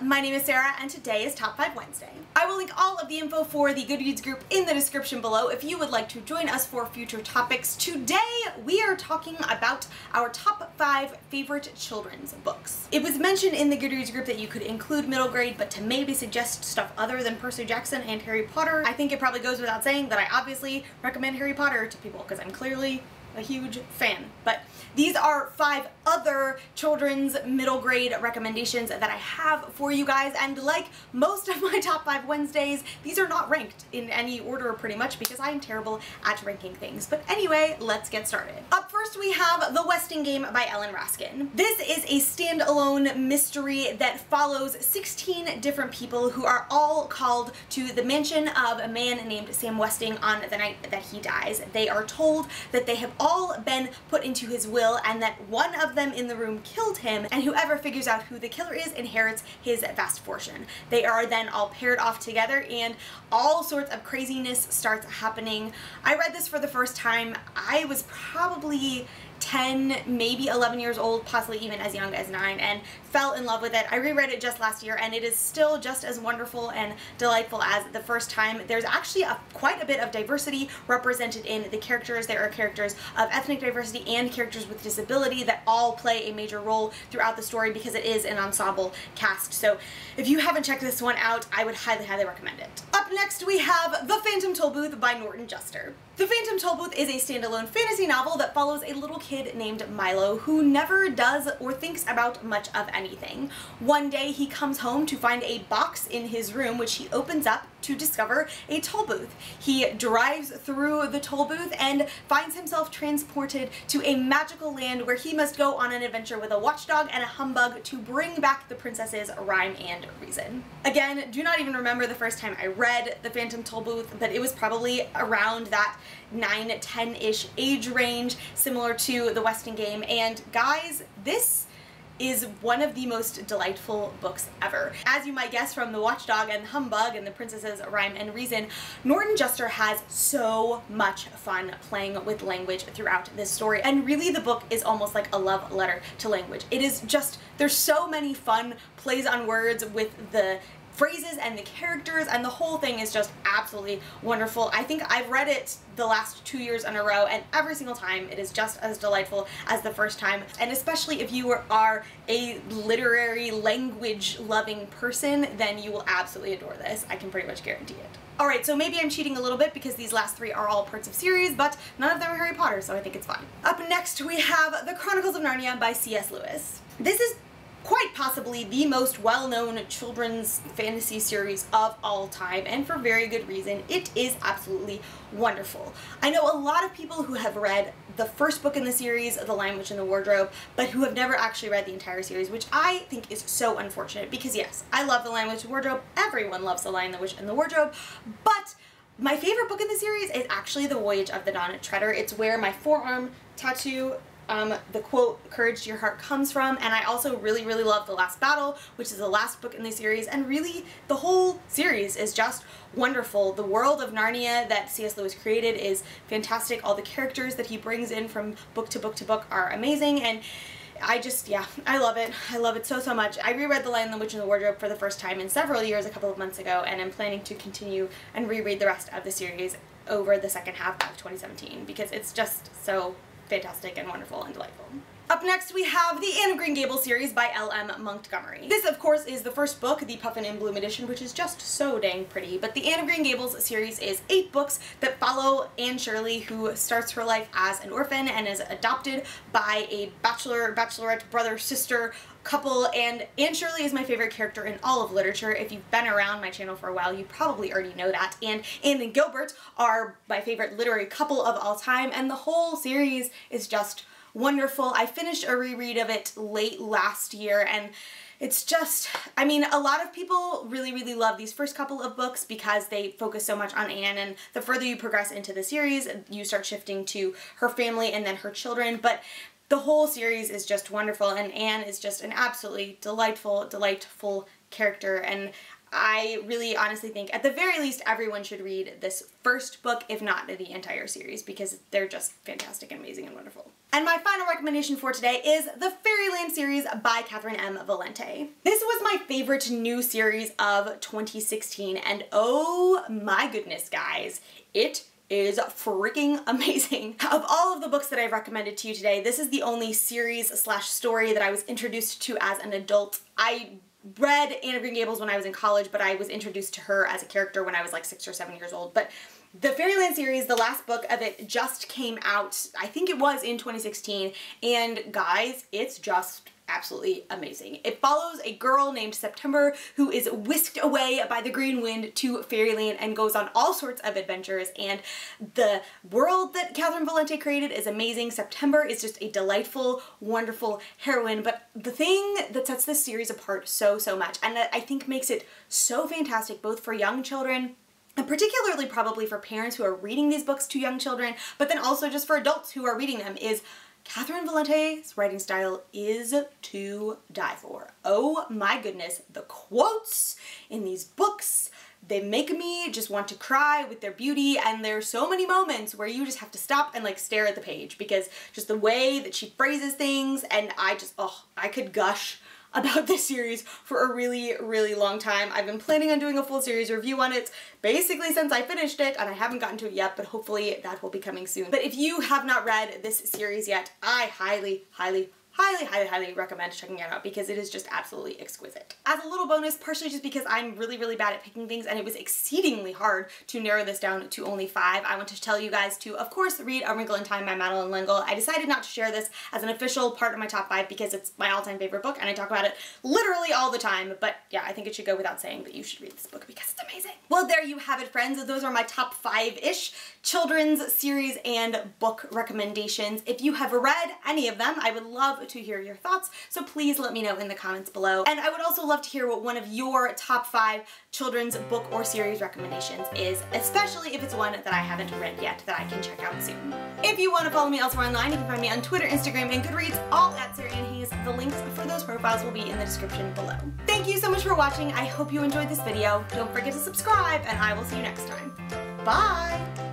my name is Sarah and today is Top 5 Wednesday. I will link all of the info for the Goodreads group in the description below if you would like to join us for future topics. Today we are talking about our top 5 favorite children's books. It was mentioned in the Goodreads group that you could include middle grade, but to maybe suggest stuff other than Percy Jackson and Harry Potter, I think it probably goes without saying that I obviously recommend Harry Potter to people because I'm clearly a huge fan. But these are 5 other children's middle grade recommendations that I have for you guys, and like most of my Top 5 Wednesdays, these are not ranked in any order pretty much because I am terrible at ranking things. But anyway, let's get started. Up first we have The Westing Game by Ellen Raskin. This is a standalone mystery that follows 16 different people who are all called to the mansion of a man named Sam Westing on the night that he dies. They are told that they have all been put into his will and that one of them in the room killed him, and whoever figures out who the killer is inherits his vast fortune. They are then all paired off together and all sorts of craziness starts happening. I read this for the first time. I was probably 10, maybe 11 years old, possibly even as young as 9, and fell in love with it. I reread it just last year and it is still just as wonderful and delightful as the first time. There's actually quite a bit of diversity represented in the characters. There are characters of ethnic diversity and characters with disability that all play a major role throughout the story because it is an ensemble cast. So if you haven't checked this one out, I would highly, highly recommend it. Up next we have The Phantom Tollbooth by Norton Juster. The Phantom Tollbooth is a standalone fantasy novel that follows a little kid named Milo who never does or thinks about much of anything. One day he comes home to find a box in his room which he opens up to discover a toll booth. He drives through the toll booth and finds himself transported to a magical land where he must go on an adventure with a watchdog and a humbug to bring back the princess's rhyme and reason. Again, do not even remember the first time I read The Phantom Tollbooth, but it was probably around that 9-10-ish age range, similar to The Westing Game, and guys, this is one of the most delightful books ever. As you might guess from the watchdog and the humbug and the princess's rhyme and reason, Norton Juster has so much fun playing with language throughout this story, and really the book is almost like a love letter to language. It is just, there's so many fun plays on words with the phrases and the characters, and the whole thing is just absolutely wonderful. I think I've read it the last 2 years in a row, and every single time it is just as delightful as the first time, and especially if you are a literary language loving person, then you will absolutely adore this. I can pretty much guarantee it. Alright, so maybe I'm cheating a little bit because these last 3 are all parts of series, but none of them are Harry Potter, so I think it's fine. Up next we have The Chronicles of Narnia by C.S. Lewis. This is quite possibly the most well-known children's fantasy series of all time, and for very good reason. It is absolutely wonderful. I know a lot of people who have read the first book in the series, The Lion, Witch, and the Wardrobe, but who have never actually read the entire series, which I think is so unfortunate because yes, I love The Lion, Witch, and the Wardrobe. Everyone loves The Lion, the Witch, and the Wardrobe, but my favorite book in the series is actually The Voyage of the Dawn Treader. It's where my forearm tattoo, the quote, "Courage to your heart," comes from, and I also really, really love The Last Battle, which is the last book in the series, and really the whole series is just wonderful. The world of Narnia that C.S. Lewis created is fantastic. All the characters that he brings in from book to book to book are amazing, and I just, yeah, I love it. I love it so, so much. I reread The Lion, the Witch, and the Wardrobe for the first time in several years a couple of months ago, and I'm planning to continue and reread the rest of the series over the second half of 2017 because it's just so fantastic and wonderful and delightful. Up next we have the Anne of Green Gables series by L.M. Montgomery. This of course is the first book, the Puffin and Bloom edition, which is just so dang pretty, but the Anne of Green Gables series is 8 books that follow Anne Shirley, who starts her life as an orphan and is adopted by a bachelorette, brother-sister couple, and Anne Shirley is my favorite character in all of literature. If you've been around my channel for a while, you probably already know that, and Anne and Gilbert are my favorite literary couple of all time, and the whole series is just wonderful. I finished a reread of it late last year, and it's just, I mean, a lot of people really, really love these first couple of books because they focus so much on Anne, and the further you progress into the series, you start shifting to her family and then her children, but the whole series is just wonderful, and Anne is just an absolutely delightful character, and I really honestly think at the very least everyone should read this first book, if not the entire series, because they're just fantastic and amazing and wonderful. And my final recommendation for today is the Fairyland series by Catherine M. Valente. This was my favorite new series of 2016, and oh my goodness, guys, it is freaking amazing. Of all of the books that I've recommended to you today, this is the only series / story that I was introduced to as an adult. I read Anne of Green Gables when I was in college, but I was introduced to her as a character when I was like 6 or 7 years old. But the Fairyland series, the last book of it just came out, I think it was in 2016, and guys, it's just absolutely amazing. It follows a girl named September who is whisked away by the green wind to Fairyland and goes on all sorts of adventures, and the world that Catherine Valente created is amazing. September is just a delightful, wonderful heroine, but the thing that sets this series apart so much, and that I think makes it so fantastic both for young children and particularly probably for parents who are reading these books to young children, but then also just for adults who are reading them, is Catherine Valente's writing style is to die for. Oh my goodness, the quotes in these books, they make me just want to cry with their beauty, and there's so many moments where you just have to stop and like stare at the page because just the way that she phrases things, and I just, oh, I could gush about this series for a really long time. I've been planning on doing a full series review on it basically since I finished it, and I haven't gotten to it yet, but hopefully that will be coming soon. But if you have not read this series yet, I highly recommend checking it out because it is just absolutely exquisite. As a little bonus, partially just because I'm really bad at picking things and it was exceedingly hard to narrow this down to only 5, I want to tell you guys to, of course, read A Wrinkle in Time by Madeline L'Engle. I decided not to share this as an official part of my top 5 because it's my all-time favorite book and I talk about it literally all the time, but yeah, I think it should go without saying that you should read this book because it's amazing. Well, there you have it, friends. Those are my top 5-ish children's series and book recommendations. If you have read any of them, I would love to hear your thoughts, so please let me know in the comments below. And I would also love to hear what one of your top 5 children's book or series recommendations is, especially if it's one that I haven't read yet that I can check out soon. If you want to follow me elsewhere online, you can find me on Twitter, Instagram, and Goodreads, all at Sarah Ann Hayes. The links for those profiles will be in the description below. Thank you so much for watching. I hope you enjoyed this video. Don't forget to subscribe, and I will see you next time. Bye!